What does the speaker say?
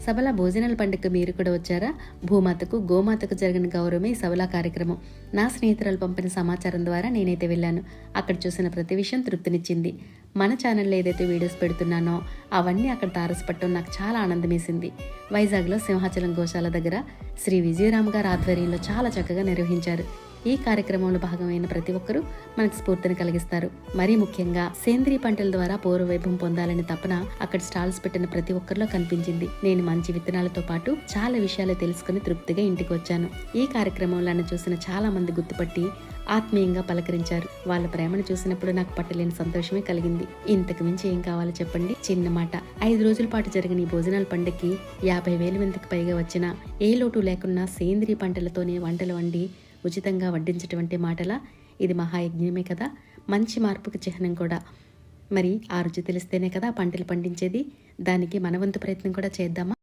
సబల భోజనాల పండుగకు మీరు కూడా వచ్చారా? భూమాతకు గోమాతకు జరిగిన గౌరవమే ఈ సబలా కార్యక్రమం. నా స్నేహితురాలు పంపిన సమాచారం ద్వారా నేనైతే వెళ్ళాను. అక్కడ చూసిన ప్రతి విషయం తృప్తినిచ్చింది. మన ఛానల్లో ఏదైతే వీడియోస్ పెడుతున్నానో అవన్నీ అక్కడ తారసపట్టడం నాకు చాలా ఆనందమేసింది. వైజాగ్లో సింహాచలం గోశాల దగ్గర శ్రీ విజయరామ్ గారు ఆధ్వర్యంలో చాలా చక్కగా నిర్వహించారు. ఈ కార్యక్రమంలో భాగమైన ప్రతి ఒక్కరూ మనకు స్ఫూర్తిని కలిగిస్తారు. మరీ ముఖ్యంగా సేంద్రీయ పంటల ద్వారా పూర్వవైభవం పొందాలని తపన అక్కడ స్టాల్స్ పెట్టిన ప్రతి ఒక్కరిలో కనిపించింది. నేను మంచి విత్తనాలతో పాటు చాలా విషయాలు తెలుసుకుని తృప్తిగా ఇంటికి వచ్చాను. ఈ కార్యక్రమంలో నన్ను చూసిన చాలా మంది గుర్తుపట్టి ఆత్మీయంగా పలకరించారు. వాళ్ళ ప్రేమను చూసినప్పుడు నాకు పట్టలేని సంతోషమే కలిగింది. ఇంతకు మించి ఏం కావాలో చెప్పండి? చిన్న మాట. 5 రోజుల పాటు జరిగిన ఈ భోజనాల పండుగకి 50,000 మందికి పైగా వచ్చిన ఏ లోటు లేకున్నా సేంద్రీయ పంటలతోనే వంటలు వండి ఉచితంగా వడ్డించటువంటి మాటలా? ఇది మహాయజ్ఞమే కదా, మంచి మార్పుకి చిహ్నం కూడా. మరి ఆ రుచి తెలిస్తేనే కదా పంటలు పండించేది. దానికి మన వంతు ప్రయత్నం కూడా చేద్దామా?